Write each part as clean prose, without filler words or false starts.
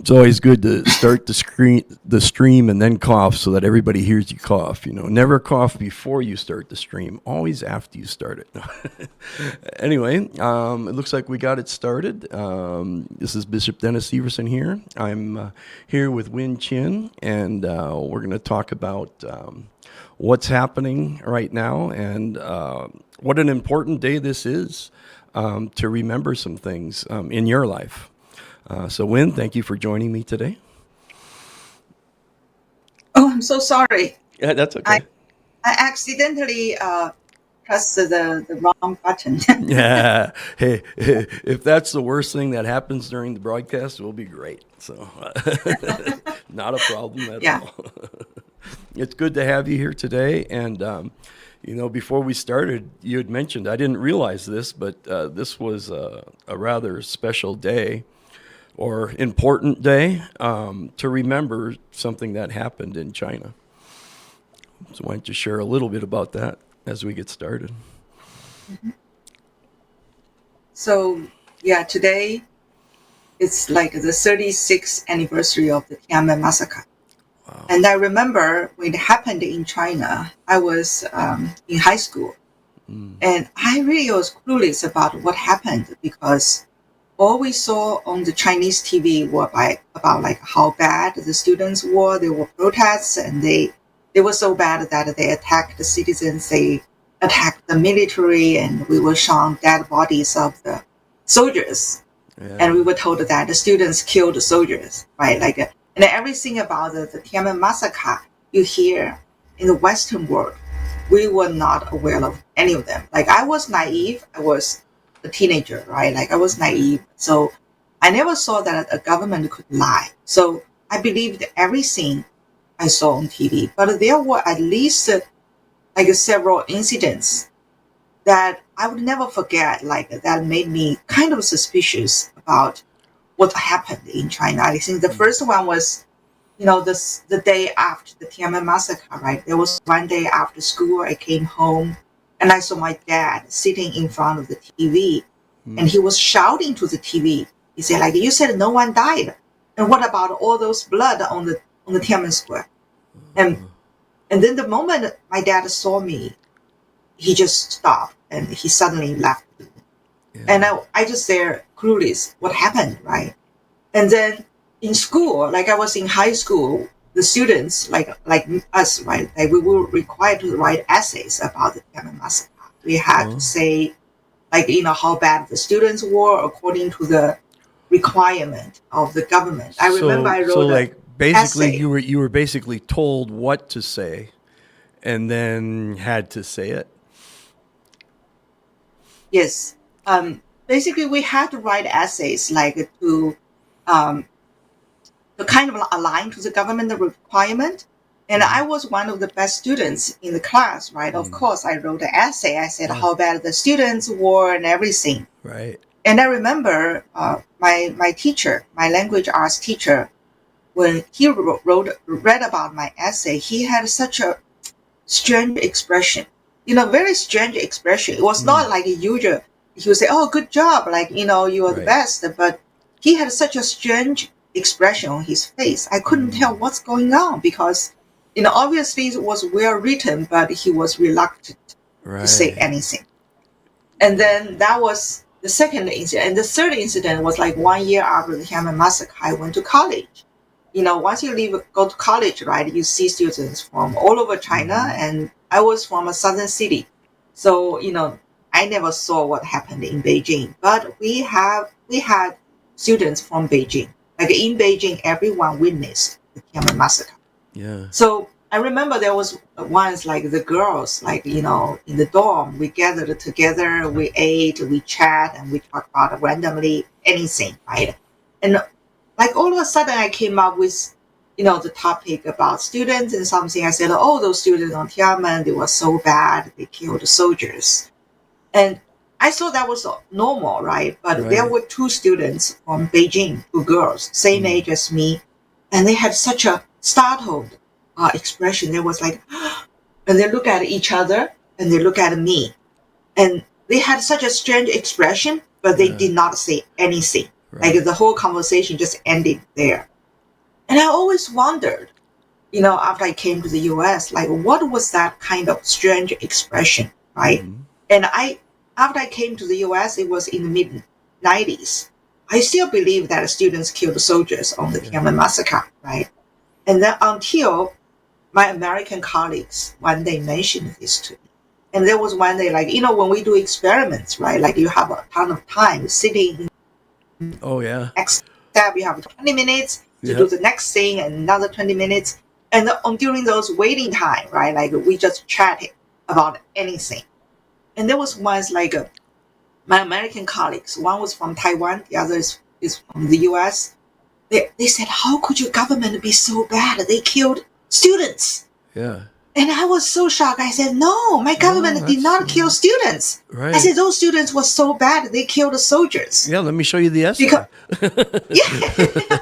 It's always good to start the stream and then cough so that everybody hears you cough. Never cough before you start the stream, always after you start it. Anyway, it looks like we got it started. This is Bishop Dennis Severson here. I'm here with Win Chin, and we're going to talk about what's happening right now and what an important day this is to remember some things in your life. So, Win, thank you for joining me today. Oh, I'm so sorry. Yeah, that's okay. I accidentally pressed the wrong button. Yeah. Hey, if that's the worst thing that happens during the broadcast, it will be great. So, not a problem at Yeah. all. It's good to have you here today. And, before we started, you had mentioned, I didn't realize this, but this was a rather special day or important day to remember something that happened in China. So why don't you share a little bit about that as we get started? So, yeah, today it's like the 36th anniversary of the Tiananmen massacre. Wow. And I remember when it happened in China, I was in high school. And I really was clueless about what happened because all we saw on the Chinese TV were about how bad the students were. There were protests, and they were so bad that they attacked the citizens. They attacked the military, and we were shown dead bodies of the soldiers. Yeah. And we were told that the students killed the soldiers, right? And everything about the Tiananmen massacre you hear in the Western world, we were not aware of any of them. I was naive. I was a teenager, right? I was naive. So I never saw that a government could lie. So I believed everything I saw on TV. But there were at least several incidents that I would never forget, that made me kind of suspicious about what happened in China. I think the first one was, the day after the Tiananmen massacre, right? There was one day after school, I came home and I saw my dad sitting in front of the TV, and he was shouting to the TV. He said, you said no one died. And what about all those blood on the Tiananmen Square? And then the moment my dad saw me, he just stopped and he suddenly left. Yeah. And I just there clueless what happened, right? And then in school, I was in high school, the students, like us, right? We were required to write essays about the Tiananmen massacre. We had to say, how bad the students were according to the requirement of the government. I remember I wrote basically essay. you were basically told what to say, and then had to say it. Yes. Basically, we had to write essays to kind of align to the government requirement. And I was one of the best students in the class, right? Of course, I wrote an essay. I said how bad the students were and everything. Right. And I remember my teacher, my language arts teacher, when he read about my essay, he had such a strange expression, very strange expression. It was not like usual. He would say, oh, good job. You are the best. But he had such a strange expression on his face. I couldn't tell what's going on because, obviously it was well written, but he was reluctant to say anything. And then that was the second incident. And the third incident was 1 year after the Tiananmen massacre. I went to college. Once you go to college, right, you see students from all over China, and I was from a southern city. So, I never saw what happened in Beijing, but we had students from Beijing. In Beijing, everyone witnessed the Tiananmen massacre. Yeah. So I remember there was once the girls, in the dorm, we gathered together, we ate, we chat, and we talked about randomly anything, right? And all of a sudden I came up with, the topic about students and something. I said, oh, those students on Tiananmen, they were so bad, they killed the soldiers. And I thought that was normal, right? But there were two students from Beijing, two girls, same age as me, and they had such a startled expression. They was and they look at each other and they look at me, and they had such a strange expression, but they did not say anything. The whole conversation just ended there. And I always wondered, after I came to the US, like what was that kind of strange expression, right? Mm-hmm. And after I came to the US, it was in the mid 90s. I still believe that students killed soldiers on the Yeah. Tiananmen massacre, right? And then until my American colleagues one day mentioned this to me. And there was one day, like, when we do experiments, right? Like you have a ton of time sitting Oh yeah. next step, you have 20 minutes to Yeah. do the next thing and another 20 minutes. And during those waiting time, right, like we just chatted about anything. And there was once like my American colleagues, one was from Taiwan, the other is from the US. They said, how could your government be so bad? They killed students. Yeah. And I was so shocked. I said, no, my government No, did that's not kill students. right. I said, those students were so bad, they killed the soldiers. Yeah, let me show you the essay. Because, yeah.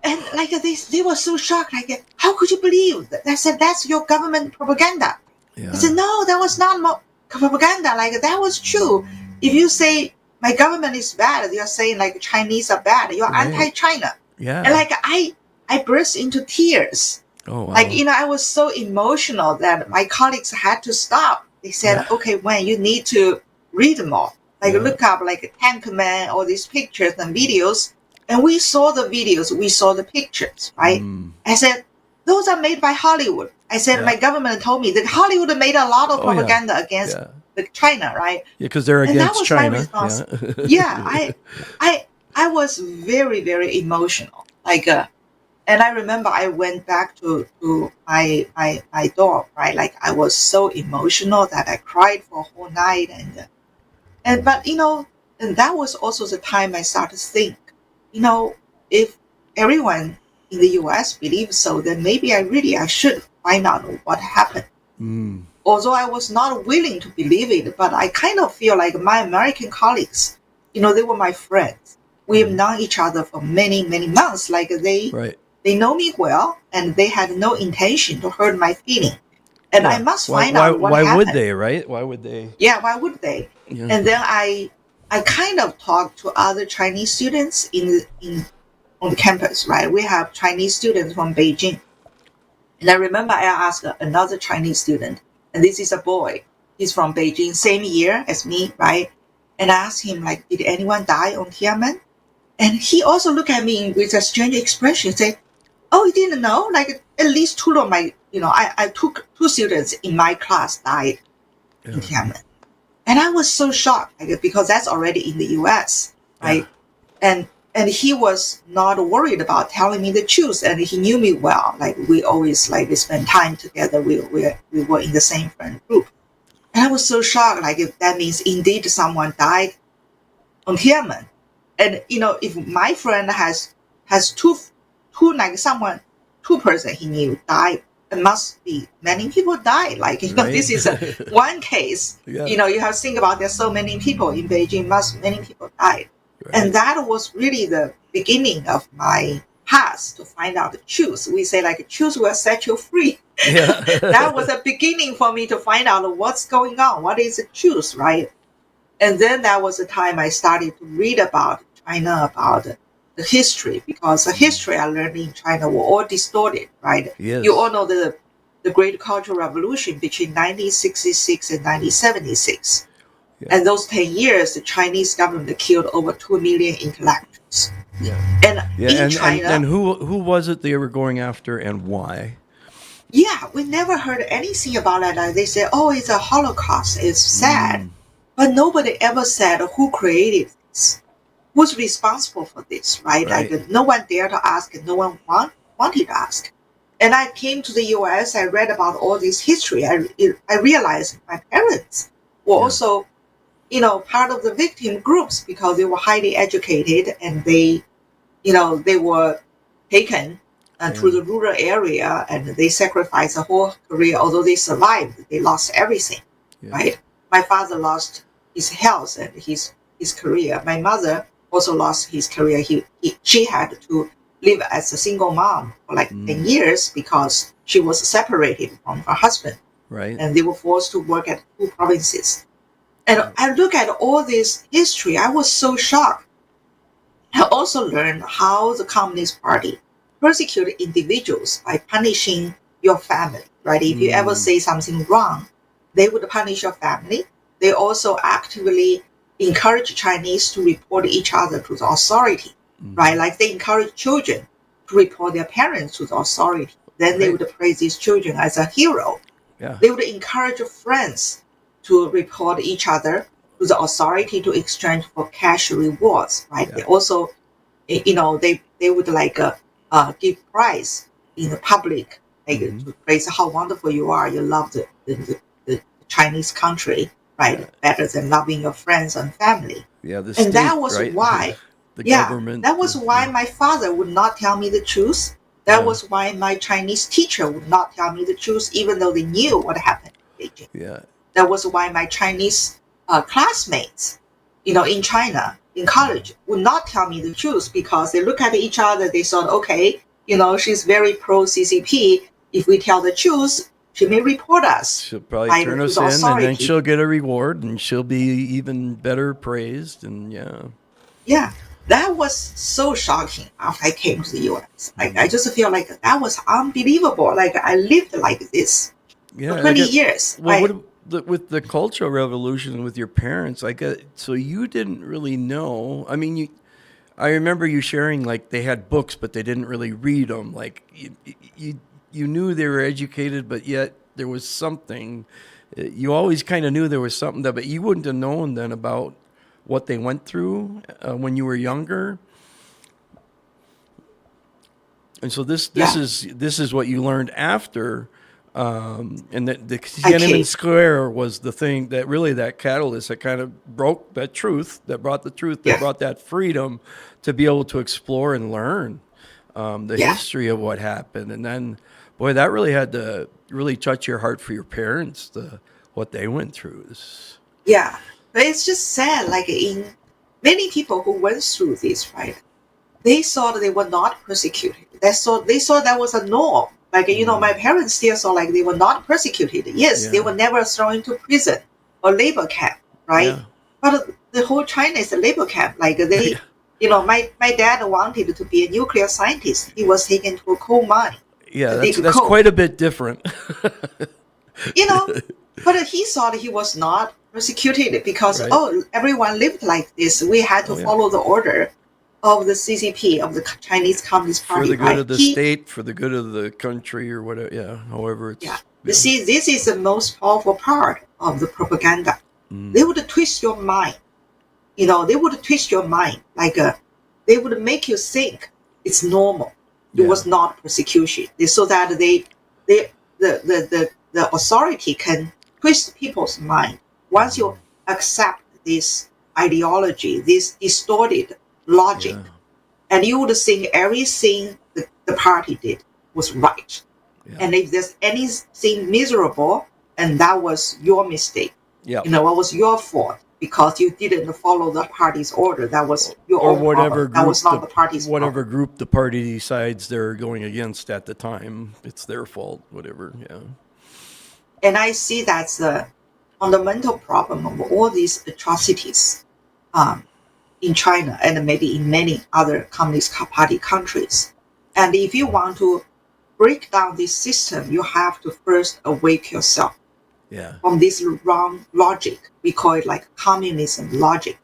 and like they were so shocked. Like, how could you believe that? I said, that's your government propaganda. Yeah. I said, no, that was not propaganda. Like, that was true. If you say my government is bad, you're saying like Chinese are bad. You're Right. anti-China. Yeah. And like I burst into tears. Oh wow. Like, I was so emotional that my colleagues had to stop. They said, Yeah. okay, Wen, you need to read more. Like, Yeah. look up like Tank Man, all these pictures and videos. And we saw the videos, we saw the pictures, right? Mm. I said, those are made by Hollywood. I said, Yeah. my government told me that Hollywood made a lot of Oh, yeah. propaganda against Yeah. China, right? Yeah, because they're And that against was my China. response. Yeah. Yeah, I was very, very emotional. Like, and I remember I went back to my dorm, right? Like, I was so emotional that I cried for a whole night, but and that was also the time I started to think, if everyone in the U.S. believes so, then maybe I should find out what happened. Mm. Although I was not willing to believe it, but I kind of feel like my American colleagues, they were my friends. We have known each other for many, many months. Like Right. they know me well, and they had no intention to hurt my feeling. And Yeah. I must Why- find why, out what why happened. would they, right? Why would they? Yeah, why would they? Yeah. And then I kind of talked to other Chinese students on the campus, right? We have Chinese students from Beijing. And I remember I asked another Chinese student, and this is a boy. He's from Beijing, same year as me, right? And I asked him, like, did anyone die on Tiananmen? And he also looked at me with a strange expression, say, oh, you didn't know? Like, at least two of my, I took two students in my class died in Yeah. Tiananmen. And I was so shocked, like, because that's already in the US, right? And he was not worried about telling me the truth, and he knew me well. Like, we always we spent time together. We were in the same friend group, and I was so shocked. Like, if that means indeed someone died on Tiananmen, and if my friend has two two person he knew died, it must be many people died. Like, Right. this is one case. Yeah. You have to think about there's so many people in Beijing. Many people died. Right. And that was really the beginning of my path to find out the truth. We say, like, truth will set you free. Yeah. That was a beginning for me to find out what's going on. What is the truth, right? And then that was the time I started to read about China, about the history, because the history I learned in China were all distorted, right? Yes. You all know the Great Cultural Revolution between 1966 and 1976. Yeah. And those 10 years, the Chinese government killed over 2 million intellectuals. Yeah. And Yeah. in And, China, and who was it they were going after, and why? yeah, we never heard anything about it. Like, they say, oh, it's a Holocaust. It's sad. Mm. But nobody ever said who created this, who's responsible for this, right? Right. Like, no one dared to ask, and no one wanted to ask. And I came to the US, I read about all this history. I realized my parents were Yeah. also, part of the victim groups, because they were highly educated, and they were taken to the rural area, and they sacrificed a whole career. Although they survived, they lost everything, Yeah. right? My father lost his health and his career. My mother also lost his career. She had to live as a single mom for like 10 years because she was separated from her husband, Right. and they were forced to work at two provinces. And I look at all this history, I was so shocked. I also learned how the Communist Party persecute individuals by punishing your family, right? If you ever say something wrong, they would punish your family. They also actively encourage Chinese to report each other to the authority, right? Like they encourage children to report their parents to the authority. Then they Right. would praise these children as a hero. Yeah. They would encourage friends to report each other to the authority to exchange for cash rewards, right? They Yeah. also, they would give prize in the public, like to praise how wonderful you are. You love the Chinese country, right? Yeah. Better than loving your friends and family. Yeah. The And that state, was right? why, The yeah, government. that was why Yeah. my father would not tell me the truth. That Yeah. was why my Chinese teacher would not tell me the truth, even though they knew what happened in Beijing. Yeah. That was why my Chinese classmates, in China, in college, would not tell me the truth because they look at each other. They thought, okay, she's very pro CCP. If we tell the truth, she may report us She'll probably right turn to us the in, and then authority. she'll get a reward, and she'll be even better praised. And yeah. Yeah, that was so shocking after I came to the US. Like, I just feel like that was unbelievable. Like, I lived like this for Yeah. 20 years. Well, with the Cultural Revolution with your parents? I get so you didn't really know. I mean, I remember you sharing like they had books, but they didn't really read them. Like you knew they were educated, but yet there was something. You always kind of knew there was something that, but you wouldn't have known then about what they went through when you were younger. And so Yeah, this is what you learned after, and that the I Tiananmen came. Square was the thing that really that catalyst that kind of broke that truth, that brought the truth, that Yeah, brought that freedom to be able to explore and learn the yeah, history of what happened. And then, boy, that really had to really touch your heart for your parents, what they went through. yeah. But it's just sad. Like, in many people who went through this, right? They thought they were not persecuted. They thought that was a norm. Like, my parents still saw like they were not persecuted. Yes, they Yeah, were never thrown into prison or labor camp, right? yeah, But the whole China is a labor camp. Like, yeah, my dad wanted to be a nuclear scientist. He was taken to a coal mine yeah. to dig That's coal. quite a bit different. You know, but he thought he was not persecuted because, Right? oh, everyone lived like this. We had to Oh yeah. follow the order of the CCP, of the Chinese Communist For Party, the good right? of the state, for the good of the country, or whatever. Yeah, however Yeah. it's. You Yeah. see, this is the most powerful part of the propaganda. They would twist your mind. They would twist your mind. Like, they would make you think it's normal. It Yeah. was not persecution. So that they the authority can twist people's mind. Once you accept this ideology, this distorted logic, Yeah. and you would think everything the party did was right. Yeah. And if there's anything miserable, and that was your mistake, Yeah. what was your fault because you didn't follow the party's order. That was your Or own problem. That was not the party's whatever problem. group the party decides they're going against at the time, it's their fault. Whatever. Yeah. And I see that's the fundamental problem of all these atrocities um, in China and maybe in many other Communist Party countries. And if you want to break down this system, you have to first awake yourself Yeah. from this wrong logic. We call it like communism logic.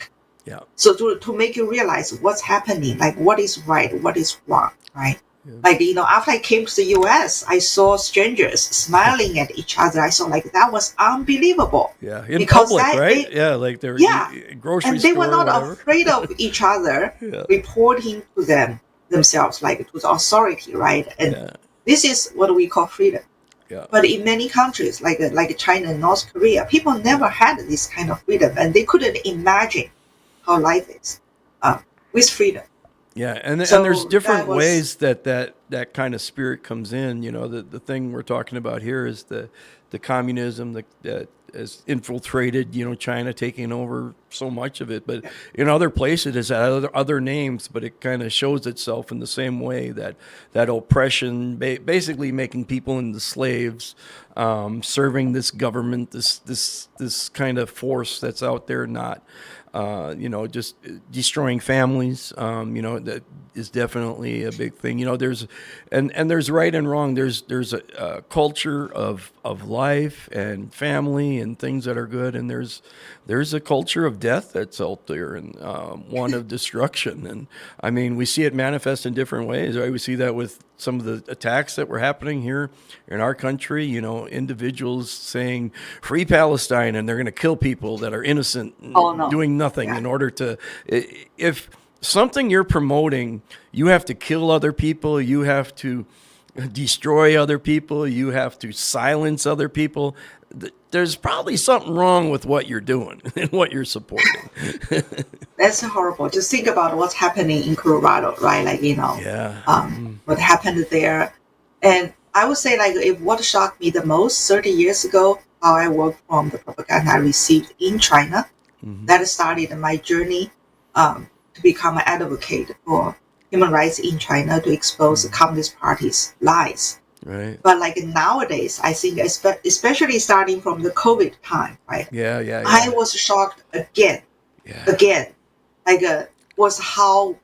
Yeah. So to make you realize what's happening, like what is right, what is wrong, right? Yeah. Like, after I came to the US, I saw strangers smiling at each other. I saw like that was unbelievable. Yeah. In Because public, that right? they, Yeah. Like they're yeah, grocery and they were store or not whatever. afraid of each other Yeah. reporting to themselves, like to the authority, right? And Yeah. this is what we call freedom. Yeah. But in many countries, like China and North Korea, people never had this kind of freedom, and they couldn't imagine how life is with freedom. Yeah, and So there's different that was, ways that kind of spirit comes in. The thing we're talking about here is the communism that has infiltrated, China, taking over so much of it. But in other places, it's other names, but it kind of shows itself in the same way that oppression, basically making people into slaves, serving this government, this kind of force that's out there, not just destroying families. That is definitely a big thing. There's right and wrong. There's a culture of life and family and things that are good, and there's a culture of death that's out there, and one of destruction. And I mean, we see it manifest in different ways, right? We see that with some of the attacks that were happening here in our country, individuals saying free Palestine, and they're going to kill people that are innocent, Oh no. doing nothing Yeah. in order to, if something you're promoting, you have to kill other people, you have to destroy other people, you have to silence other people. There's probably something wrong with what you're doing and what you're supporting. That's horrible. Just think about what's happening in Colorado, right? Yeah. What happened there. And I would say, if what shocked me the most 30 years ago, how I worked from the propaganda I received in China, that started my journey to become an advocate for human rights in China, to expose the Communist Party's lies. Right. But nowadays, I think, especially starting from the COVID time, right? Yeah. I was shocked again, was how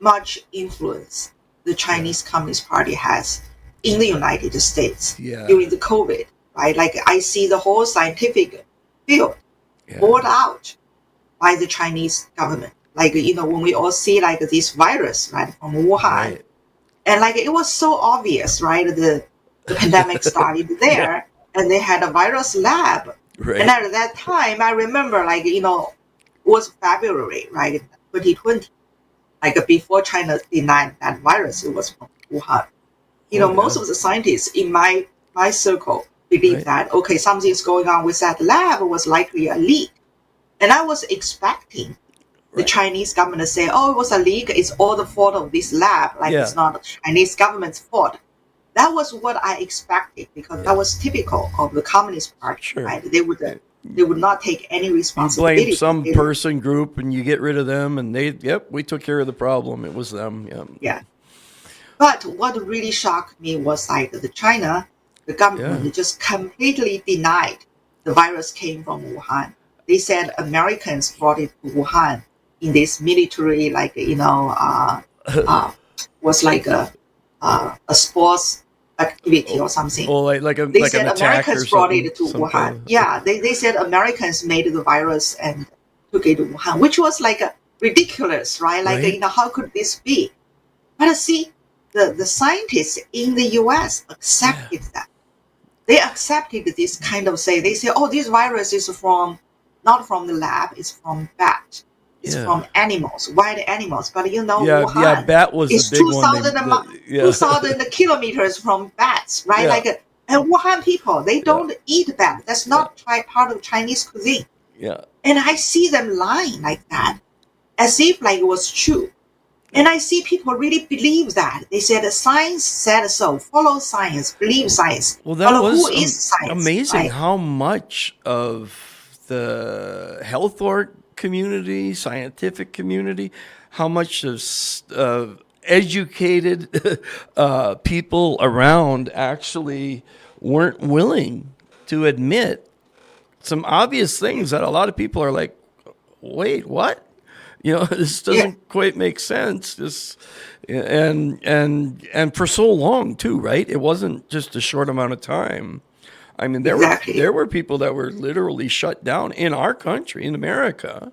much influence the Chinese Communist Party has in the United States during the COVID, right? I see the whole scientific field bought out by the Chinese government. When we all see this virus, right, from Wuhan, Right. and it was so obvious, right? The pandemic started there, and they had a virus lab. Right. And at that time, I remember, it was February, right, 2020, before China denied that virus, it was from Wuhan. Most of the scientists in my circle believe that, okay, something's going on with that lab, was likely a leak. And I was expecting the Chinese government to say, oh, it was a leak, it's all the fault of this lab, it's not the Chinese government's fault. That was what I expected, because that was typical of the Communist Party, right? They would not take any responsibility. You blame some person group and you get rid of them, and we took care of the problem. It was them. Yeah. But what really shocked me was the China, the government just completely denied the virus came from Wuhan. They said Americans brought it to Wuhan in this military, was a sports activity or something. Well, They said an attack Americans or brought something, it to Wuhan. Yeah, they said Americans made the virus and took it to Wuhan, which was ridiculous, right? How could this be? But see, the scientists in the US accepted that. They accepted this kind of they say, oh, this virus is not from the lab, it's from bat. It's from animals, wild animals. But Wuhan bat was is the big 2,000 kilometers from bats, right? And Wuhan people, they don't eat bat. That's not part of Chinese cuisine. Yeah. And I see them lying like that, as if it was true. And I see people really believe that. They said science said so. Follow science, believe science. Well, that was who is science, amazing, right? how much of the health community, scientific community, how much of educated people around actually weren't willing to admit some obvious things that a lot of people are like, wait, what? This doesn't quite make sense. And for so long too, right? It wasn't just a short amount of time. I mean, there were people that were literally shut down in our country, in America,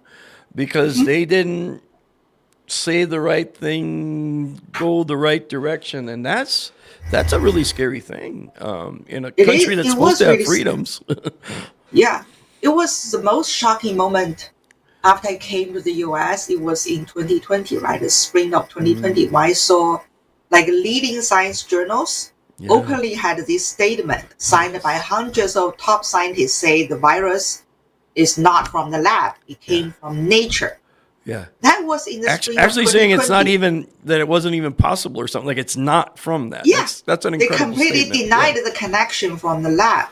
because they didn't say the right thing, go the right direction, and that's a really scary thing in a country that's supposed to have freedoms. Yeah, it was the most shocking moment after I came to the US. It was in 2020, right? The spring of 2020, when I saw leading science journals openly had this statement signed by hundreds of top scientists, say the virus is not from the lab, it came from nature. Yeah. That was in the spring actually of 2020. saying it's not even, that it wasn't even possible or something, it's not from that. Yeah. That's an incredible They completely statement. denied the connection from the lab.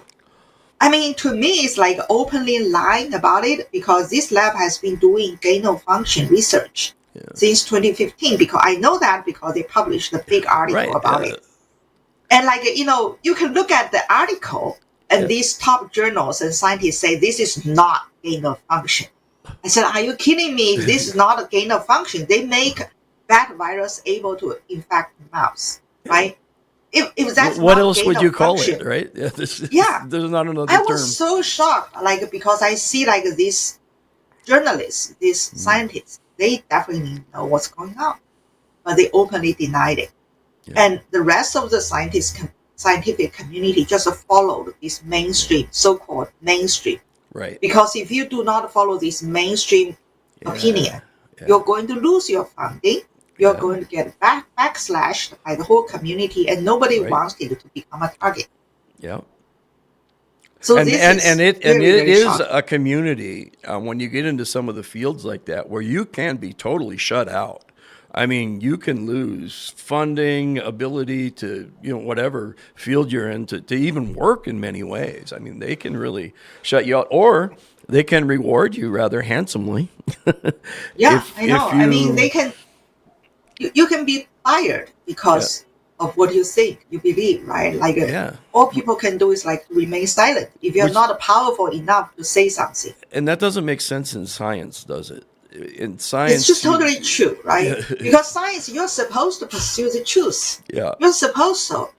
I mean, to me, it's openly lying about it, because this lab has been doing gain of function research since 2015, because I know that because they published a big article about it. And you can look at the article, and these top journals and scientists say this is not gain of function. I said, are you kidding me? This is not a gain of function. They make that virus able to infect mouse, right? If that's What not else gain would you of call it, function, right? Yeah, yeah, there's not another I was term. so shocked, like because I see like these journalists, these Mm, scientists, they definitely know what's going on, but they openly denied it. yeah, And the rest of the scientific community just followed this mainstream, so-called mainstream. right. Because if you do not follow this mainstream Yeah, opinion, yeah, you're going to lose your funding. You're yeah, going to get backslashed by the whole community, and nobody right. wants it to become a target. Yeah. So And this and and is it and very, it very is shocking. a community when you get into some of the fields like that where you can be totally shut out. I mean, you can lose funding, ability to, whatever field you're in to even work in many ways. I mean, they can really shut you out, or they can reward you rather handsomely Yeah, I know. if I mean, you, you can be fired yeah, because of what you think, you believe, right? Like yeah, all people can do is like remain silent. If you're which not powerful enough to say something, and that doesn't make sense in science, does it? In it's just science, totally true, right? yeah, Because science, you're supposed to pursue the truth. yeah, You're supposed to.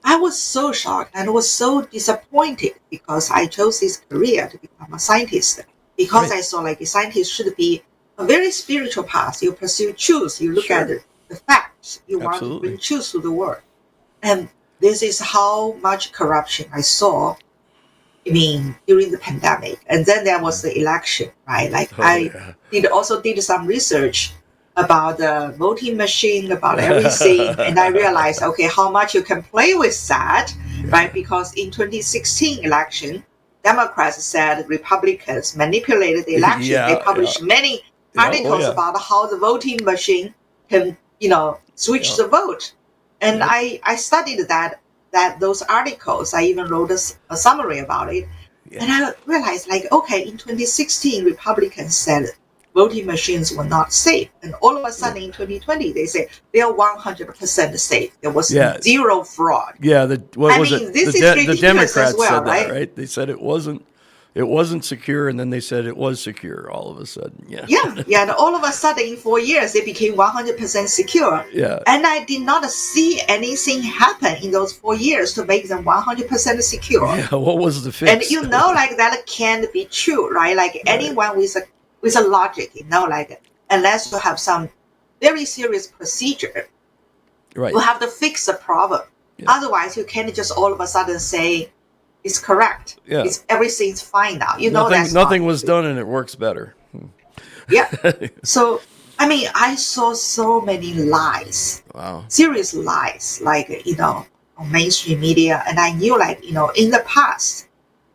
I was so shocked and was so disappointed because I chose this career to become a scientist. Because right, I saw like a scientist should be a very spiritual path. You pursue truth. You look at sure, the facts. You want to bring absolutely. truth to the world. And this is how much corruption I saw. I mean, during the pandemic, and then there was the election, right? Like Oh I yeah. did some research about the voting machine, about everything, and I realized, okay, how much you can play with that, right? Yeah. Because in 2016 election, Democrats said Republicans manipulated the election. They Yeah, yeah, published many yeah. Oh articles yeah, about how the voting machine can, switch yeah, the vote. And yep, I studied that those articles. I even wrote a summary about it, yeah, and I realized, like, okay, in 2016, Republicans said voting machines were not safe, and all of a yeah, sudden in 2020, they say they are 100% safe. There was yeah, zero fraud. yeah. The what I was mean, it? The this is the ridiculous as Democrats well, said that, right? right? They said it wasn't secure, and then they said it was secure all of a sudden. Yeah, Yeah, yeah. And all of a sudden, in 4 years, they became 100% secure. yeah, And I did not see anything happen in those 4 years to make them 100% secure. yeah. What was the And fix? like that can't be true, right? Like Right, anyone with a logic, like unless you have some very serious procedure, you right. have to fix the problem. Yeah, Otherwise, you can't just all of a sudden say it's correct. yeah. It's everything's fine now. Nothing, That's not nothing was true. done, and it works better. Yeah. So I mean, I saw so many lies, Wow. serious lies, like on mainstream media, and I knew, like, in the past,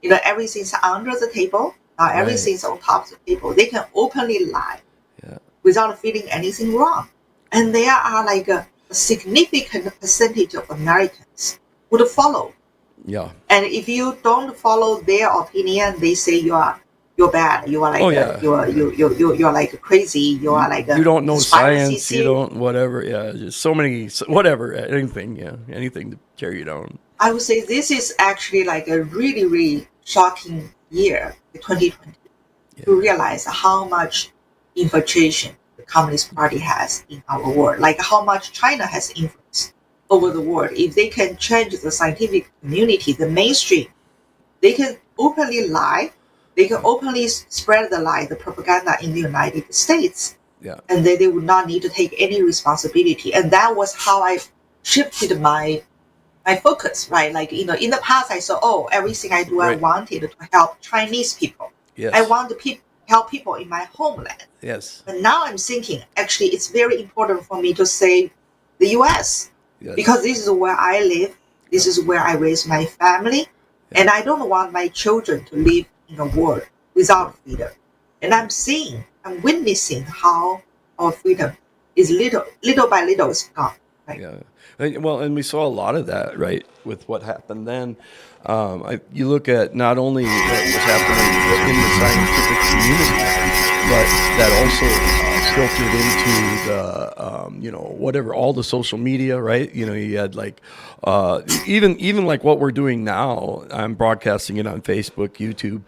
everything's under the table. Now Right. everything's on top of the table. They can openly lie Yeah. without feeling anything wrong. And there are like a significant percentage of Americans would follow. Yeah. And if you don't follow their opinion, they say you're bad. You are Oh like yeah. you're like crazy. You are like You a don't know conspiracy science. You theory. don't whatever. Yeah. Just so many. Whatever. Anything. Yeah. Anything to carry you down. I would say this is actually like a really, really shocking year, 2020, to Yeah. realize how much infiltration the Communist Party has in our world, like how much China has influence over the world. If they can change the scientific community, the mainstream, they can openly lie, they can openly spread the lie, the propaganda in the United States, Yeah. and they would not need to take any responsibility. And that was how I shifted my focus, right? Like, in the past, I saw, oh, everything I do, I Right. wanted to help Chinese people. I Yes. want to help people in my homeland. Yes. But now I'm thinking, actually, it's very important for me to save the US Yes. because this is where I live. This Yeah. is where I raise my family. Yeah. And I don't want my children to live in a world without freedom. And I'm witnessing how our freedom is little by little is gone. Right? Yeah. Well, and we saw a lot of that, right, with what happened then. You look at not only what was happening in the scientific community, but that also filtered into whatever, all the social media, right? You had like, even like what we're doing now, I'm broadcasting it on Facebook, YouTube.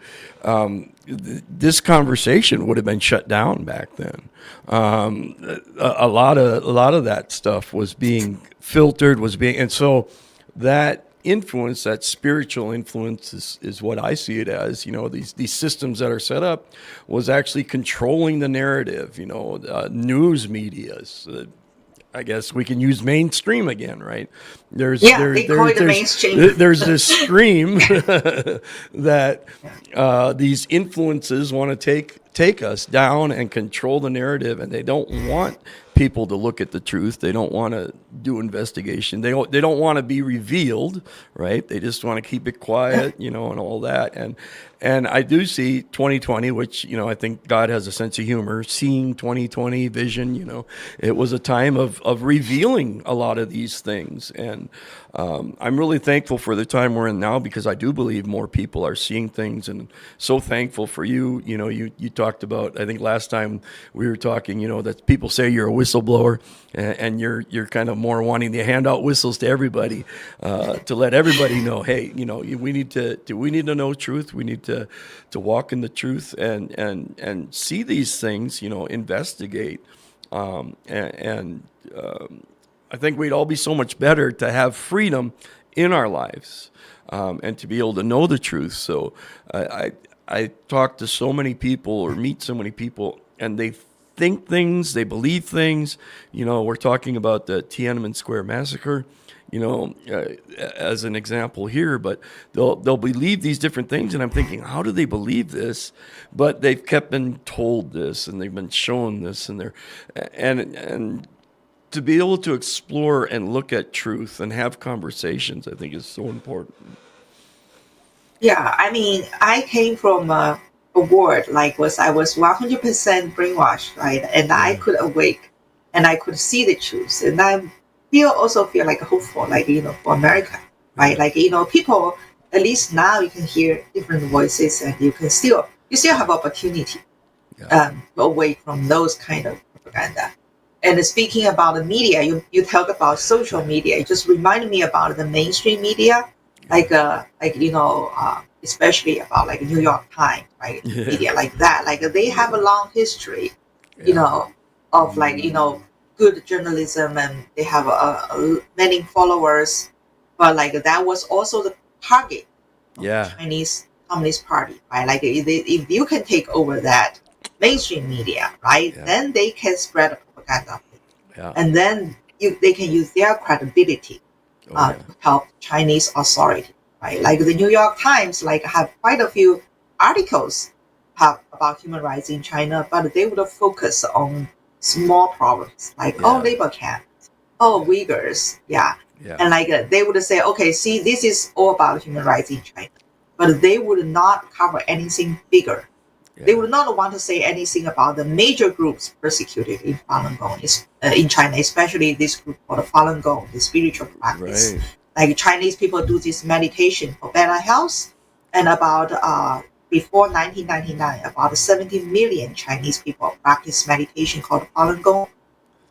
This conversation would have been shut down back then. A lot of that stuff was being filtered, and so that influence, that spiritual influence, is what I see it as. These systems that are set up was actually controlling the narrative. News medias. I guess we can use mainstream again, right? They call it the mainstream. There's this stream that these influences want to take us down and control the narrative, and they don't want people to look at the truth. They don't want to do investigation. They don't want to be revealed, right? They just want to keep it quiet, and all that. And I do see 2020, which, I think God has a sense of humor, seeing 2020 vision. It was a time of revealing a lot of these things. And I'm really thankful for the time we're in now, because I do believe more people are seeing things, and so thankful for you. You talked about, I think last time we were talking, that people say you're a whistleblower, and you're kind of more wanting to hand out whistles to everybody, to let everybody know, hey, we need to know truth. We need to walk in the truth and see these things, investigate, and I think we'd all be so much better to have freedom in our lives, and to be able to know the truth. So I talk to so many people, or meet so many people, and they think things, they believe things. We're talking about the Tiananmen Square massacre, as an example here, but they'll believe these different things, and I'm thinking, how do they believe this? But they've kept been told this, and they've been shown this, and and to be able to explore and look at truth and have conversations, I think is so important. Yeah, I mean, I came from a world I was 100% brainwashed, right? And I could awake, and I could see the truth, and I also feel like hopeful, for America, right? People, at least now you can hear different voices, and you still have opportunity, away from those kind of propaganda. And speaking about the media, you talk about social media. It just reminded me about the mainstream media, especially about New York Times, right? Media like that. They have a long history, of good journalism, and they have many followers. But that was also the target of the Chinese Communist Party, right? If you can take over that mainstream media, right, then they can spread the propaganda, and then they can use their credibility to help Chinese authority, right? The New York Times, have quite a few articles about human rights in China, but they would focus on small problems, labor camps, Uyghurs, and they would say, okay, see, this is all about human rights in China, but they would not cover anything bigger. They would not want to say anything about the major groups persecuted in Falun Gong, in China, especially this group called Falun Gong, the spiritual practice. Right. Chinese people do this meditation for better health, and about before 1999, about 70 million Chinese people practice meditation called Falun Gong.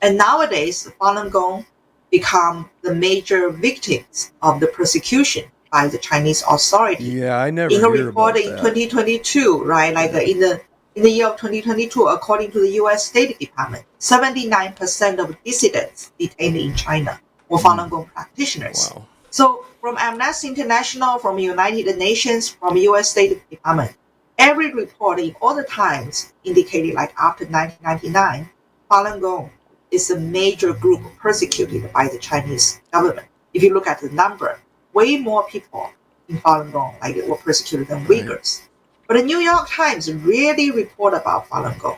And nowadays, Falun Gong become the major victims of the persecution by the Chinese authority. Yeah, I never in a hear report about in that. 2022, right? In the year of 2022, according to the U.S. State Department, 79% of dissidents detained in China were Falun Gong practitioners. Wow. So from Amnesty International, from United Nations, from U.S. State Department, every report in all the times indicated after 1999, Falun Gong is a major group persecuted by the Chinese government. If you look at the number, way more people in Falun Gong were persecuted than Uyghurs. But the New York Times really report about Falun Gong.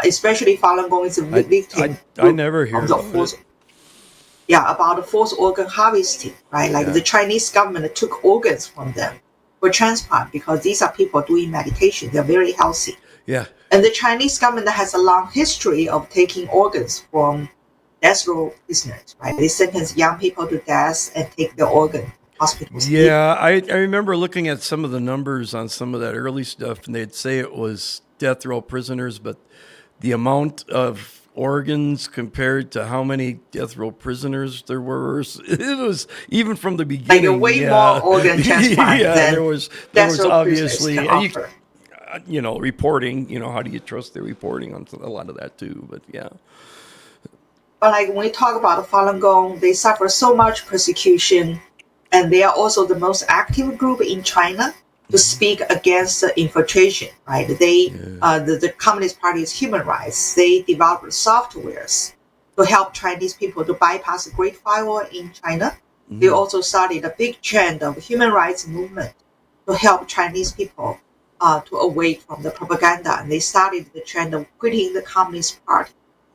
Especially Falun Gong is a victim. I never hear of the about forced, it. About the forced organ harvesting, right? The Chinese government took organs from them for transplant, because these are people doing meditation. They're very healthy. Yeah. And the Chinese government has a long history of taking organs from death row prisoners, right? They sentence young people to death and take their organ. Hospitals. Yeah, I remember looking at some of the numbers on some of that early stuff, and they'd say it was death row prisoners, but the amount of organs compared to how many death row prisoners there were. It was even from the Like beginning. way more organ transplant Yeah, than there death was row prisoners obviously, can and offer. reporting. How do you trust the reporting on a lot of that too? But yeah, But like when we talk about Falun Gong, they suffer so much persecution, and they are also the most active group in China to speak against the infiltration. Right? yeah, The Communist Party's human rights. They developed softwares to help Chinese people to bypass the Great Firewall in China. They also started a big trend of human rights movement to help Chinese people to away from the propaganda, and they started the trend of quitting the Communist Party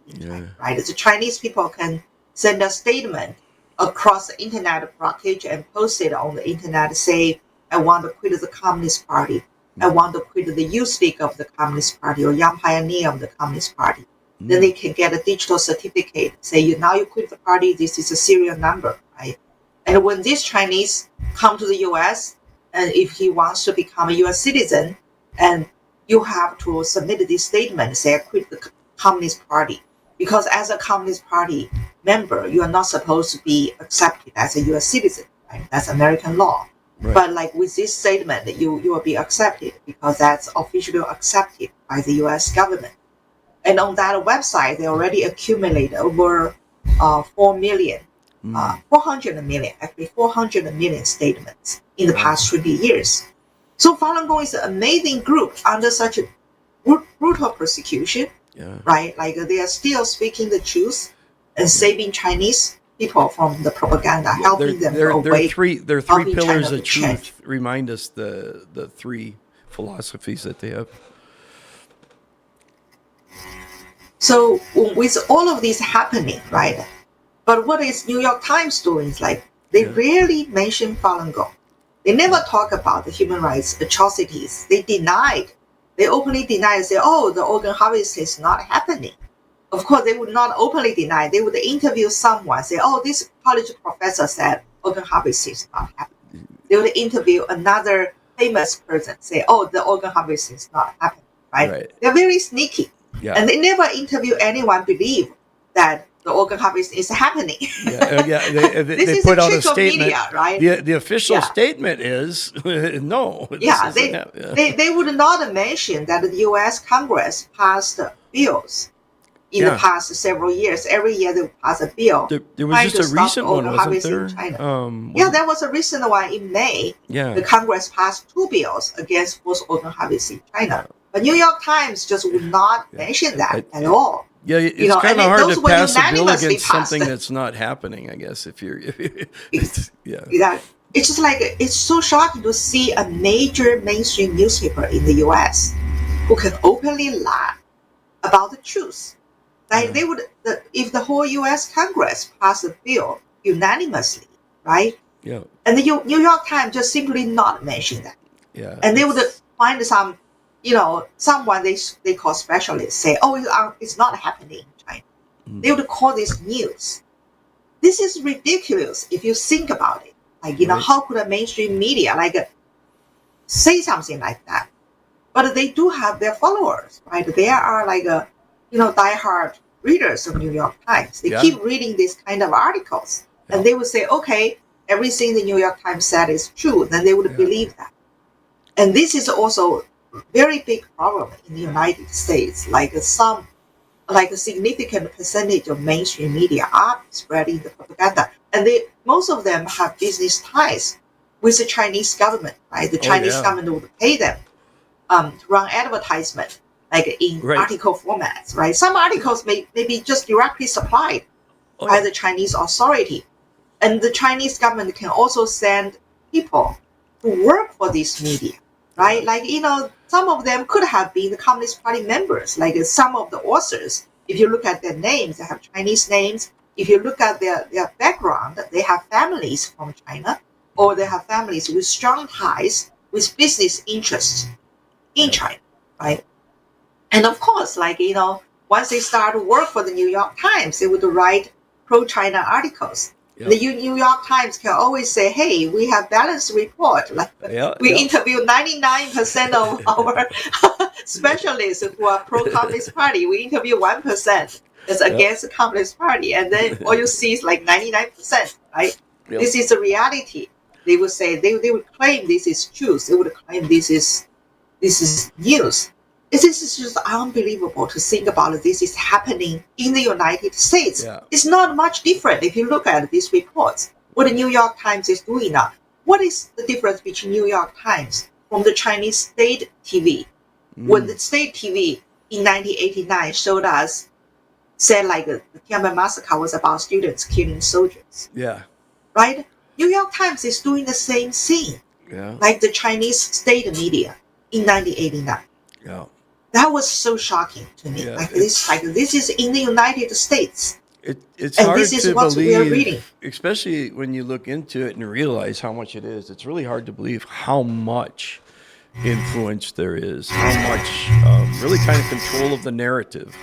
in yeah, China, right? The Chinese people can send a statement across the internet blockage and post it on the internet, say, I want to quit the Communist Party. I want to quit the youth league of the Communist Party or young pioneer of the Communist Party. Then they can get a digital certificate, say, now you quit the party, this is a serial number, right? And when these Chinese come to the US, and if he wants to become a US citizen, and you have to submit this statement, say, I quit the Communist Party. Because as a Communist Party member, you are not supposed to be accepted as a US citizen, right? That's American law. right. But like with this statement, you will be accepted because that's officially accepted by the US government. And on that website, they already accumulate over 4 million, 400 million, actually 400 million statements in the past 20 years. So Falun Gong is an amazing group under such a brutal persecution, Yeah. right? Like they are still speaking the truth and saving Chinese people from the propaganda, helping them to There are awake. three helping pillars China of to change. truth. Remind us the three philosophies that they have. So with all of this happening, right? But what is New York Times doing is like they rarely mention Falun Gong. They never talk about the human rights atrocities. They openly denied, say, oh, the organ harvest is not happening. Of course, they would not openly deny. They would interview someone, say, oh, this college professor said organ harvest is not happening. They would interview another famous person, say, oh, the organ harvest is not happening, right? They're very sneaky. Yeah. And they never interview anyone believe that the organ harvest is happening. They put out a statement. Media, right? The official statement is no. They would not mention that the U.S. Congress passed bills in the past several years. Every year they pass a bill. There was just a recent one, wasn't there? In China. There was a recent one in May. Yeah. The Congress passed 2 bills against forced organ harvest in China. But New York Times just would not mention that at all. Yeah, it's kind of hard to pass a bill against something that's not happening, I guess, if you're... Yeah. It's just like, it's so shocking to see a major mainstream newspaper in the U.S. who can openly lie about the truth. Like they would, if the whole U.S. Congress passed a bill unanimously, right? Yeah. And the New York Times just simply not mention that. Yeah. And they would find some, someone they call specialists, say, oh, it's not happening in China. They would call this news. This is ridiculous if you think about it. Like, how could a mainstream media say something like that? But they do have their followers, right? They are diehard readers of New York Times. They keep reading these kind of articles, and they would say, okay, everything the New York Times said is true. Then they would believe that. And this is also a very big problem in the United States. A significant percentage of mainstream media are spreading the propaganda, and most of them have business ties with the Chinese government. Right, the Chinese government would pay them to run advertisement, like in article formats. Right, some articles may be just directly supplied by the Chinese authority, and the Chinese government can also send people to work for this media. Right, some of them could have been the Communist Party members. Like some of the authors, if you look at their names, they have Chinese names. If you look at their background, they have families from China, or they have families with strong ties with business interests in China, right? And of course, once they start to work for the New York Times, they would write pro-China articles. The New York Times can always say, hey, we have balanced report. We interview 99% of our specialists who are pro-communist party. We interview 1% that's Yep. against the communist party, and then all you see is like 99%, right? Yep. This is the reality. They would say they would claim this is truth. They would claim this is news. This is just unbelievable to think about it. This is happening in the United States. Yeah. It's not much different if you look at these reports. What the New York Times is doing now. What is the difference between New York Times from the Chinese state TV? When the state TV in 1989 showed us, said like the Tiananmen massacre was about students killing soldiers, Yeah. right? New York Times is doing the same thing, Yeah. like the Chinese state media in 1989. Yeah. That was so shocking to me. Yeah, This is in the United States. It's And hard this is to what we are reading. believe, especially when you look into it and realize how much it is. It's really hard to believe how much influence there is, how much really kind of control of the narrative.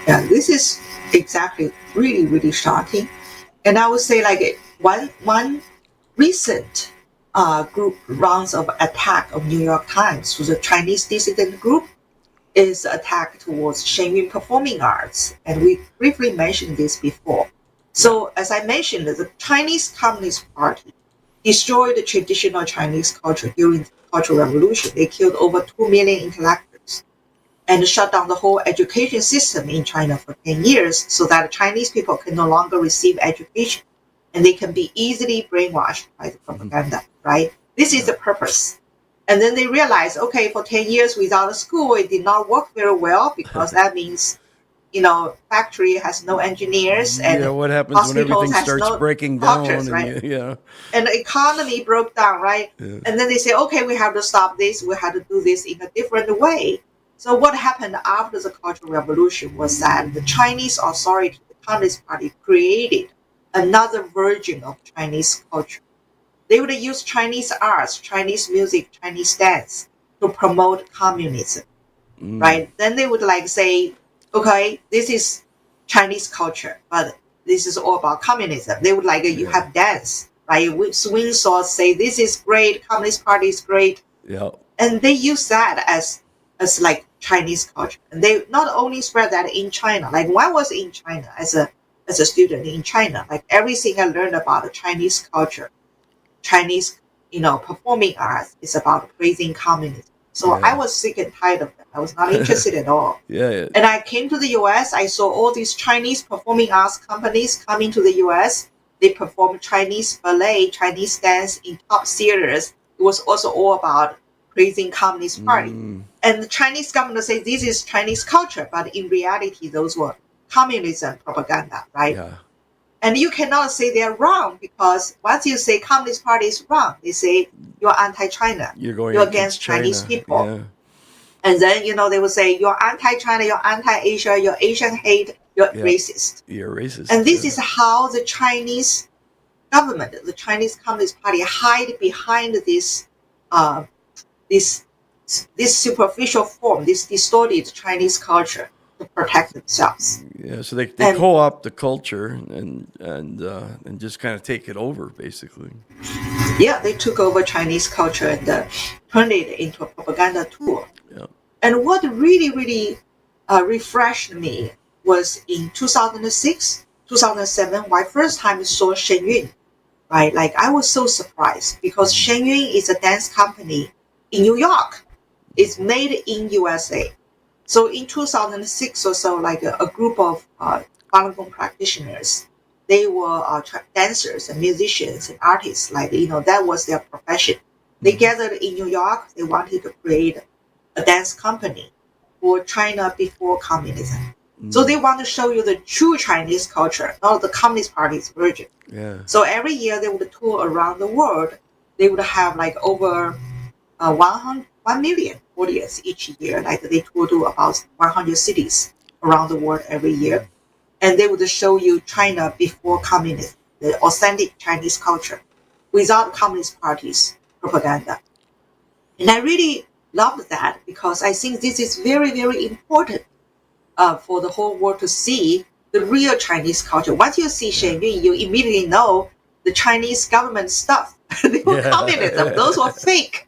Yeah, this is exactly really, really shocking. And I would say like one recent group rounds of attack of New York Times to the Chinese dissident group is attack towards Shenyun Performing Arts. And we briefly mentioned this before. So as I mentioned, the Chinese Communist Party destroyed the traditional Chinese culture during the Cultural Revolution. They killed over 2 million intellectuals and shut down the whole education system in China for 10 years so that Chinese people can no longer receive education and they can be easily brainwashed by the propaganda, right? This is the purpose. And then they realized, okay, for 10 years without a school, it did not work very well because that means, factory has no engineers and Yeah, what happens when hospitals everything has starts no breaking down? doctors, And right? yeah. And the economy broke down, right? Yeah. And then they say, okay, we have to stop this. We have to do this in a different way. So what happened after the Cultural Revolution was that the Chinese authority, the Communist Party, created another version of Chinese culture. They would use Chinese arts, Chinese music, Chinese dance to promote communism, right? Then they would like say, okay, this is Chinese culture, but this is all about communism. They would like you have dance, right? With swing swords, say this is great, Communist Party is great, Yeah. and they use that as like Chinese culture. And they not only spread that in China. Like when I was in China as a student in China, like everything I learned about the Chinese culture, Chinese, performing arts is about praising communism. So Yeah. I was sick and tired of them. I was not interested at all. Yeah. And I came to the US. I saw all these Chinese performing arts companies coming to the US. They perform Chinese ballet, Chinese dance in top theaters. It was also all about praising Communist Party. And the Chinese government say this is Chinese culture, but in reality, those were communism propaganda, right? Yeah. And you cannot say they're wrong because once you say Communist Party is wrong, they say you're anti-China. You're going You're against Chinese China. people. Yeah. And then, they will say you're anti-China, you're anti-Asia, you're Asian hate, you're racist. You're racist. And this is how the Chinese government, the Chinese Communist Party, hide behind this superficial form, this distorted Chinese culture to protect themselves. Yeah, so they co-opt the culture and just kind of take it over, basically. Yeah, they took over Chinese culture and turned it into a propaganda tool. Yeah. And what really, really refreshed me was in 2006, 2007, when I first time saw Shenyun, right? Like I was so surprised because Shenyun is a dance company in New York. It's made in USA. So in 2006 or so, like a group of Falun Gong practitioners, they were dancers and musicians and artists. Like, that was their profession. They gathered in New York. They wanted to create a dance company for China before communism. So they want to show you the true Chinese culture, not the Communist Party's version. Yeah. So every year they would tour around the world. They would have like over 1 million audience each year. Like they tour to about 100 cities around the world every year. And they would show you China before communism, the authentic Chinese culture, without Communist Party's propaganda. And I really loved that because I think this is very, very important for the whole world to see the real Chinese culture. Once you see Shenyun, you immediately know the Chinese government stuff. They were communism. Those were fake.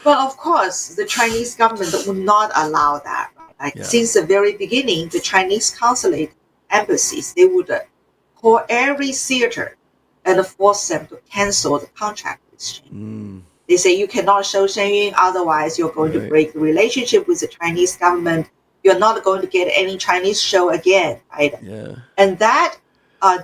Well, of course, the Chinese government would not allow that. Right? Like Yeah. since the very beginning, the Chinese consulate embassies, they would call every theater and force them to cancel the contract with Shen. Mm, They say you cannot show Shen Yun, otherwise you're going to right. break the relationship with the Chinese government. You're not going to get any Chinese show again, right? Yeah. And that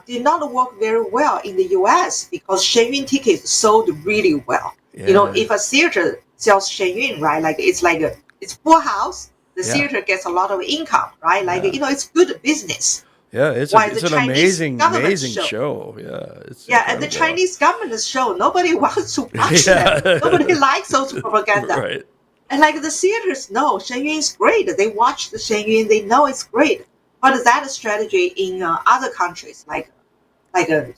did not work very well in the US because Shen Yun tickets sold really well. You know, Yeah. if a theater sells Shen Yun, right, it's full house, the Yeah. theater gets a lot of income, right? Like, Yeah. you know, it's good business. Yeah. While the It's an Chinese government amazing show, show. Yeah. It's yeah, and the incredible. Chinese government show, nobody wants to watch them. Nobody Yeah. likes those propaganda. Right. And like the theaters know Shen Yun is great. They watch the Shen Yun, they know it's great. But that strategy in other countries like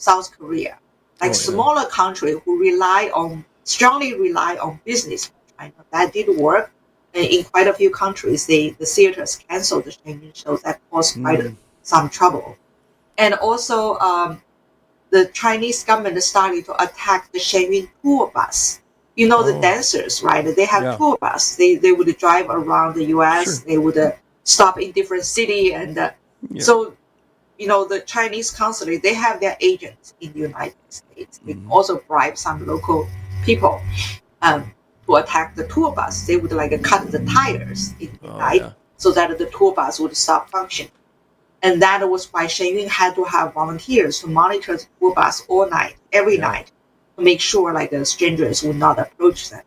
South Korea, like Oh yeah. smaller country who strongly rely on business from China, that did work. And in quite a few countries, the theaters canceled the Shen Yun shows. That caused quite Mm, some trouble. And also, the Chinese government started to attack the Shen Yun tour bus. You know the oh dancers, right? They have yeah. tour bus. They would drive around the U.S. Sure. They would stop in different city, and Yeah. so you know the Chinese consulate. They have their agents in the United States. They Hmm. also bribe some local people um, to attack the tour bus. They would like cut the tires in the Oh night yeah. so that the tour bus would stop functioning. And that was why Shen Yun had to have volunteers to monitor the tour bus all night, every Yeah. night, to make sure like the strangers would not approach them.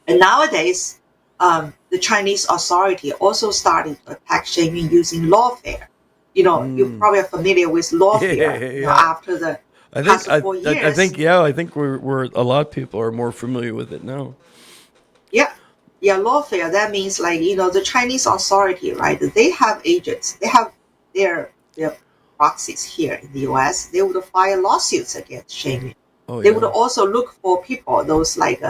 And nowadays, the Chinese authority also started to attack Shen Yun using lawfare. You know, you Mm. probably are familiar with Yeah. lawfare. You know, Yeah. after the past 4 years, I think we're a lot of people are more familiar with it now. yeah, yeah, lawfare. That means like you know the Chinese authority, right? They have agents. They have their proxies here in the U.S. They would file lawsuits against Shen Yun. Oh They would yeah. also look for people, those like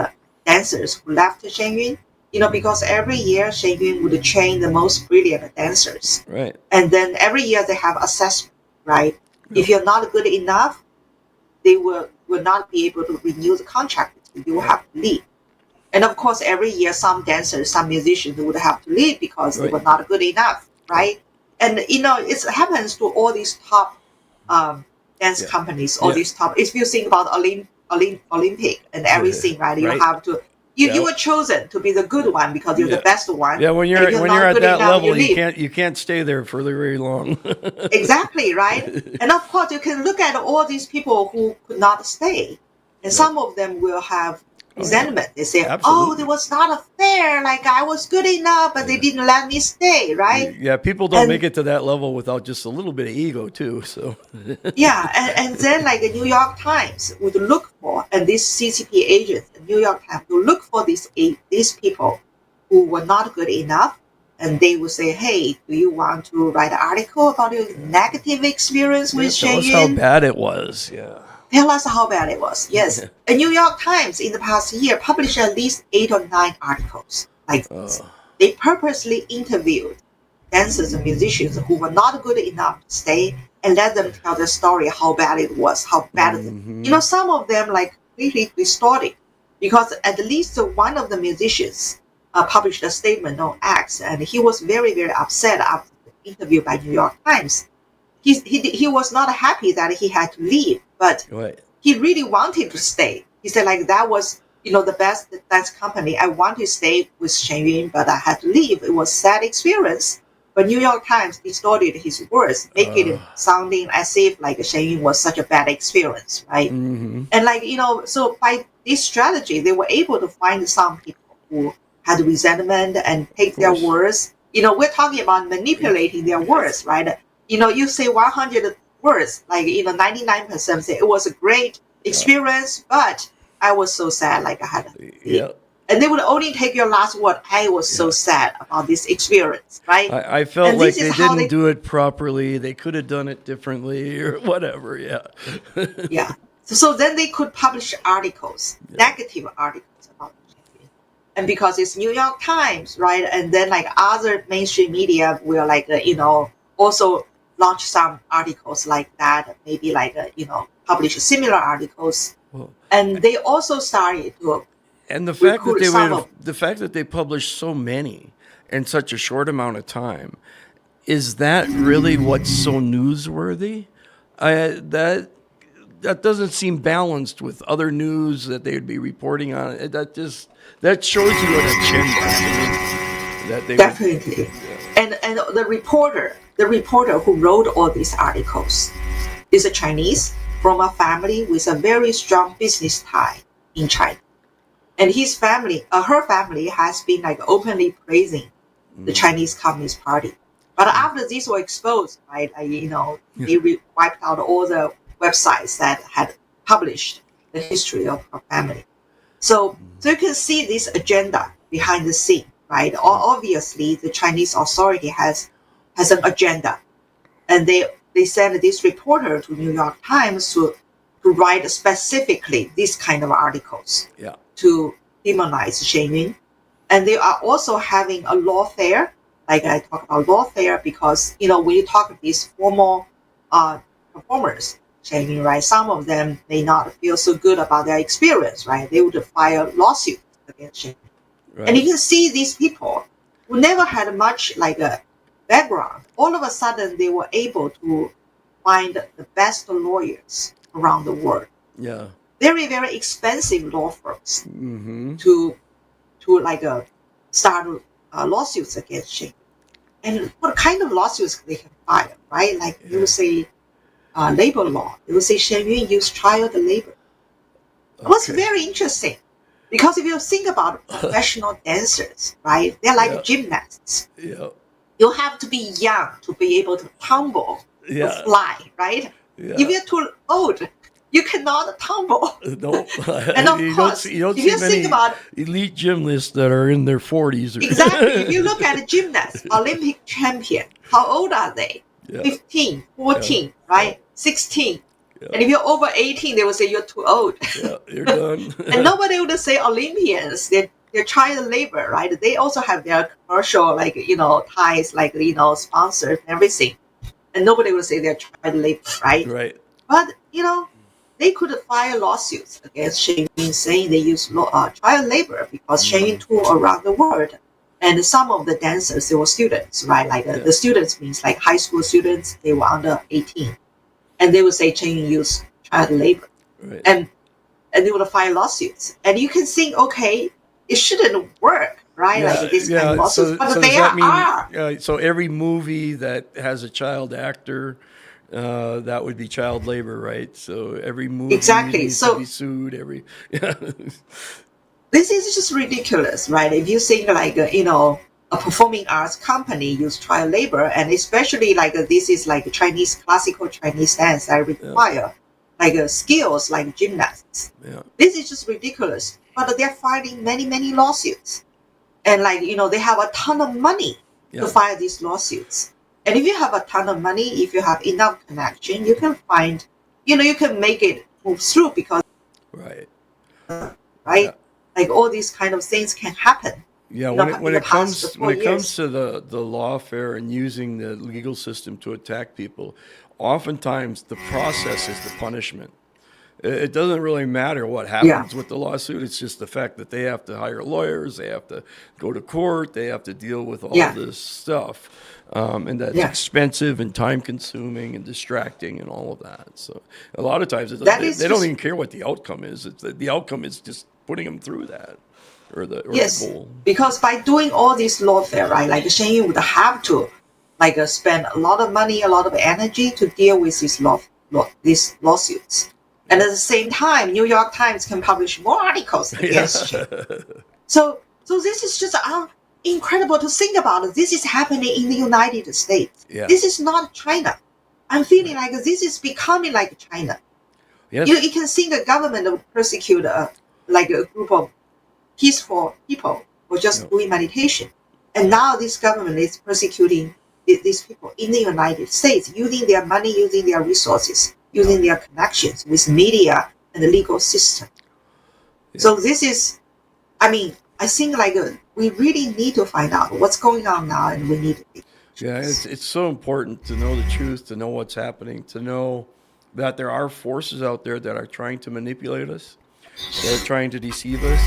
dancers who left Shen Yun. You know, because every year Shen Yun would train the most brilliant dancers, Right. and then every year they have assessment, right? Yep. If you're not good enough, they will not be able to renew the contract with you. You will Yep. have to leave. And of course, every year some dancers, some musicians would have to leave because they Right. were not good enough, Yep. right? And you know, it happens to all these top dance Yeah. companies, all Yeah. these top. If you think about Olympic and everything, right? You Right. have to. You Yep. were chosen to be the good one because you're the Yeah. best one. Yeah. And if you're When you're not at good that enough, you level, leave. you can't stay there for very long. Exactly, right? And of course, you can look at all these people who could not stay, and Yep. some of them will have Oh yeah. resentment. They say, "Oh, it Absolutely. was not a fair. Like I was good enough, but they Yeah. didn't let me stay." Right? Yeah. People don't make And it to that level without just a little bit of ego too. So. yeah, and then like the New York Times would look for, and these CCP agents, the New York Times would look for these people who were not good enough, and they would say, "Hey, do you want to write an article about your negative experience Yeah. with Tell Shen us how Yun? bad it was. Yeah. Tell us how bad it was." Yes, the New York Times in the past year published at least 8 or 9 articles like this. Oh. They purposely interviewed dancers and musicians who were not good enough to stay and let them tell their story how bad it was, how bad you Hmm. know, some of them like completely distorted because at least one of the musicians published a statement on X and he was very, very upset after the interview by New York Times. He was not happy that he had to leave, but Right. he really wanted to stay. He said like that was you know the best dance company. I want to stay with Shen Yun, but I had to leave. It was a sad experience. But New York Times distorted his words, make it Uh, sounding as if like Shen Yun was such a bad experience, right? hmm. And like you know, so by this strategy, they were able to find some people who had resentment and Of take their course. words. You know, we're talking about Yeah. manipulating their Yes. words, right? You know, you say 100 words, like you know, 99% say it was a great Yeah. experience, but I was so sad, like I had to leave. Yeah. And they would only take your last word. I was so Yeah. sad about this experience, right? I felt And this like is they how didn't they, do it properly. They could have done it differently or whatever. Yeah. yeah. So then they could publish articles, Yeah. negative articles about Shakespeare. And because it's New York Times, right? And then like other mainstream media will like, you know, also launch some articles like that, maybe like, you know, publish similar articles. Well, And they also started to And recruit some of. the fact that they published so many in such a short amount of time, is that really what's so newsworthy? That that doesn't seem balanced with other news that they would be reporting on. That shows you an agenda that they would. Definitely. And the reporter who wrote all these articles is a Chinese from a family with a very strong business tie in China. And her family has been like openly praising the Chinese Communist Party. But after these were exposed, right, they wiped out all the websites that had published the history of her family. So you can see this agenda behind the scene, right? Obviously, the Chinese authority has an agenda, and they send this reporter to New York Times to write specifically this kind of articles Yeah. to demonize Shen Yun. And they are also having a lawfare, like I talk about lawfare, because when you talk to these formal performers, Shen Yun, right? Some of them may not feel so good about their experience, right? They would file lawsuits against Shen Yun. Right. And you can see these people who never had much like a background. All of a sudden, they were able to find the best lawyers around the world. Yeah. Very, very expensive law firms Mm-hmm. to start lawsuits against Shen Yun. And what kind of lawsuits they can file, right? Like you would say labor law. You would say Shen Yun used child labor. It was Okay. very interesting. Because if you think about professional dancers, right? They're like Yeah. gymnasts. Yeah. You have to be young to be able to tumble, to Yeah. fly, right? Yeah. If you're too old, you cannot tumble. No. And of you course, you don't if see you many think about elite gymnasts that are in their 40s. exactly, if you look at a gymnast, Olympic champion, how old are they? Yeah. 15, 14, right? 16. Yeah. And if you're over 18, they will say you're too old. Yeah, you're done. And nobody would say Olympians, they're child labor, right? They also have their commercial, ties, sponsors and everything. And nobody would say they're child labor, right? Right. But, they could file lawsuits against Shen Yun saying they use child labor because Shen Yun toured around the world. And some of the dancers, they were students, right? Like the students means like high school students, they were under 18. And they would say Shen Yun used child labor. Right. And they would file lawsuits. And you can think, okay, it shouldn't work, right? Like this kind of lawsuits. But so they does that are. mean so every movie that has a child actor, that would be child labor, right? So every movie Exactly. needs So to be sued. this is just ridiculous, right? If you think like, a performing arts company use child labor, and especially this is like classical Chinese dance that require skills like gymnasts. Yeah. This is just ridiculous. But they're filing many, many lawsuits. And they have a ton of money to file these lawsuits. And if you have a ton of money, if you have enough connection, you can find, you can make it move through because, Right. right? Yeah. Like all these kind of things can happen. Yeah, in when the it past comes 4 when it comes years. to the lawfare and using the legal system to attack people, oftentimes the process is the punishment. It doesn't really matter what happens with the lawsuit. It's just the fact that they have to hire lawyers, they have to go to court, they have to deal with all this stuff, and that's expensive and time consuming and distracting and all of that. So a lot of times they don't even care what the outcome is. The outcome is just putting them through that. Or the goal. Because by doing all this lawfare, right, like Shen Yun would have to spend a lot of money, a lot of energy to deal with these lawsuits. And at the same time, New York Times can publish more articles against Shen Yun. So this is just incredible to think about. This is happening in the United States. Yeah. This is not China. I'm feeling like this is becoming like China. Yes. You can see the government would persecute a group of peaceful people who just doing meditation. And now this government is persecuting these people in the United States, using their money, using their resources, using their connections with media and the legal system. So this is, I think we really need to find out what's going on now, and we need to be. Yeah, it's so important to know the truth, to know what's happening, to know that there are forces out there that are trying to manipulate us. They're trying to deceive us.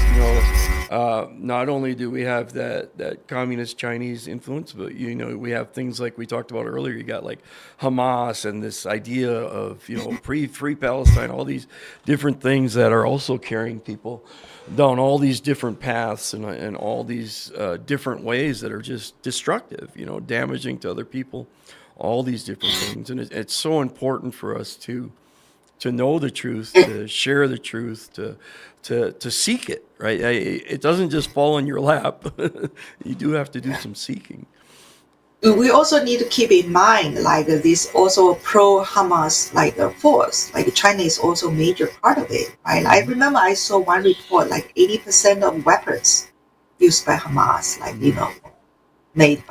Not only do we have that communist Chinese influence, but we have things like we talked about earlier. You got like Hamas and this idea of free Palestine, all these different things that are also carrying people down all these different paths and all these different ways that are just destructive, damaging to other people, all these different things. And it's so important for us to know the truth, to share the truth, to seek it, right? It doesn't just fall in your lap. You do have to do some seeking. We also need to keep in mind, like this also pro-Hamas force, like China is also a major part of it, right? I remember I saw one report, like 80% of weapons used by Hamas, made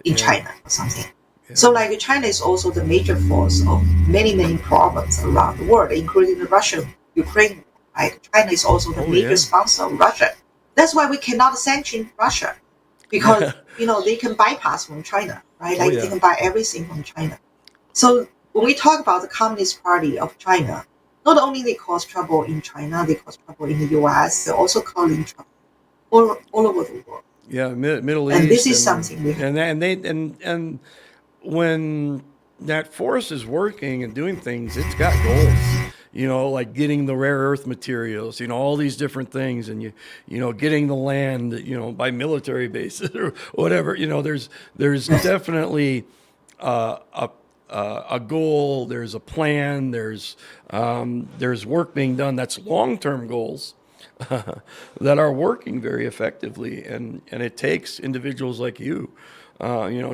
in Yeah. China or something. So like China is also the major force of many, many problems around the world, including the Russia, Ukraine, right? China is also the major sponsor of Russia. That's why we cannot sanction Russia, because they can bypass from China, right? Like they can buy everything from China. So when we talk about the Communist Party of China, not only they cause trouble in China, they cause trouble in the US, they're also causing trouble all over the world. Yeah, Middle And East, this is something we have. and when that force is working and doing things, it's got goals. Like getting the rare earth materials, all these different things, and getting the land, by military bases or whatever. There's definitely a goal. There's a plan. There's work being done. That's long-term goals that are working very effectively, and it takes individuals like you,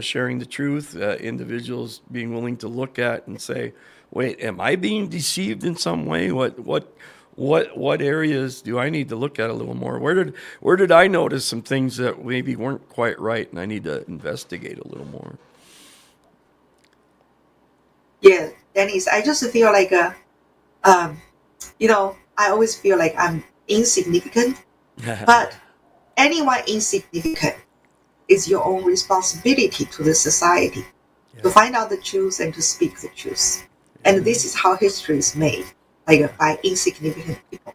sharing the truth, individuals being willing to look at and say, wait, am I being deceived in some way? What areas do I need to look at a little more? Where did I notice some things that maybe weren't quite right, and I need to investigate a little more? Yeah, Dennis, I just feel like um, I always feel like I'm insignificant, but anyone insignificant is your own responsibility to the society to find out the truth and to speak the truth. And this is how history is made, like by insignificant people.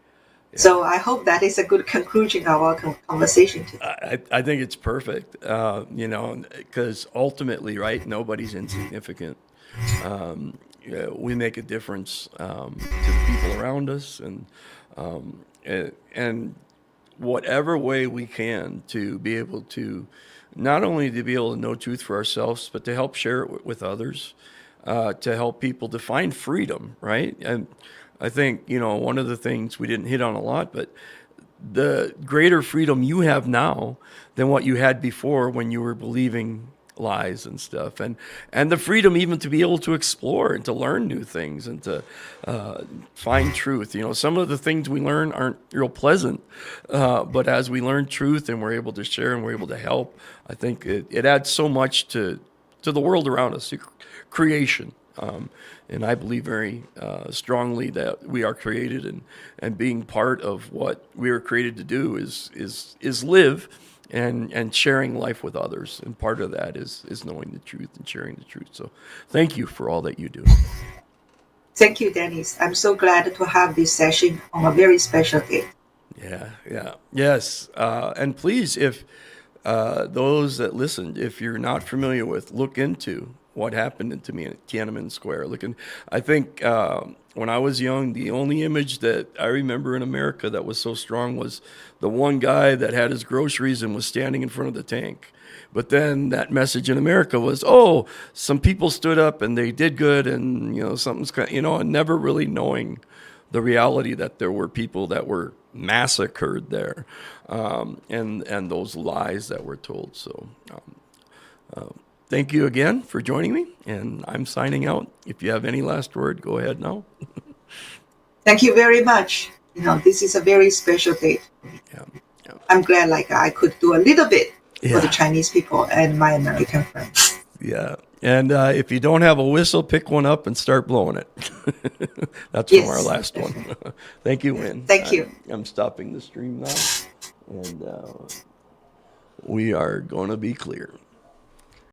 So I hope that is a good conclusion of our conversation today. I think it's perfect, because ultimately, right, nobody's insignificant. We make a difference to the people around us, and whatever way we can to be able to not only to be able to know truth for ourselves, but to help share it with others, to help people to find freedom, right? And I think, one of the things we didn't hit on a lot, but the greater freedom you have now than what you had before when you were believing lies and stuff, and the freedom even to be able to explore and to learn new things and to find truth. Some of the things we learn aren't real pleasant, but as we learn truth and we're able to share and we're able to help, I think it adds so much to the world around us, creation. And I believe very strongly that we are created, and being part of what we are created to do is live and sharing life with others. And part of that is knowing the truth and sharing the truth. So thank you for all that you do. Thank you, Dennis. I'm so glad to have this session on a very special day. Yeah. Yes. And please, if those that listened, if you're not familiar with, look into what happened to me at Tiananmen Square. I think when I was young, the only image that I remember in America that was so strong was the one guy that had his groceries and was standing in front of the tank. But then that message in America was, oh, some people stood up and they did good, and something's and never really knowing the reality that there were people that were massacred there, and those lies that were told. So. Thank you again for joining me, and I'm signing out. If you have any last word, go ahead now. Thank you very much. This is a very special day. Yeah. I'm glad I could do a little bit for the Chinese people and my American friends. Yeah. And if you don't have a whistle, pick one up and start blowing it. That's from our last definitely. one. Thank you, Wynn. Thank you. I'm stopping the stream now, and we are going to be clear.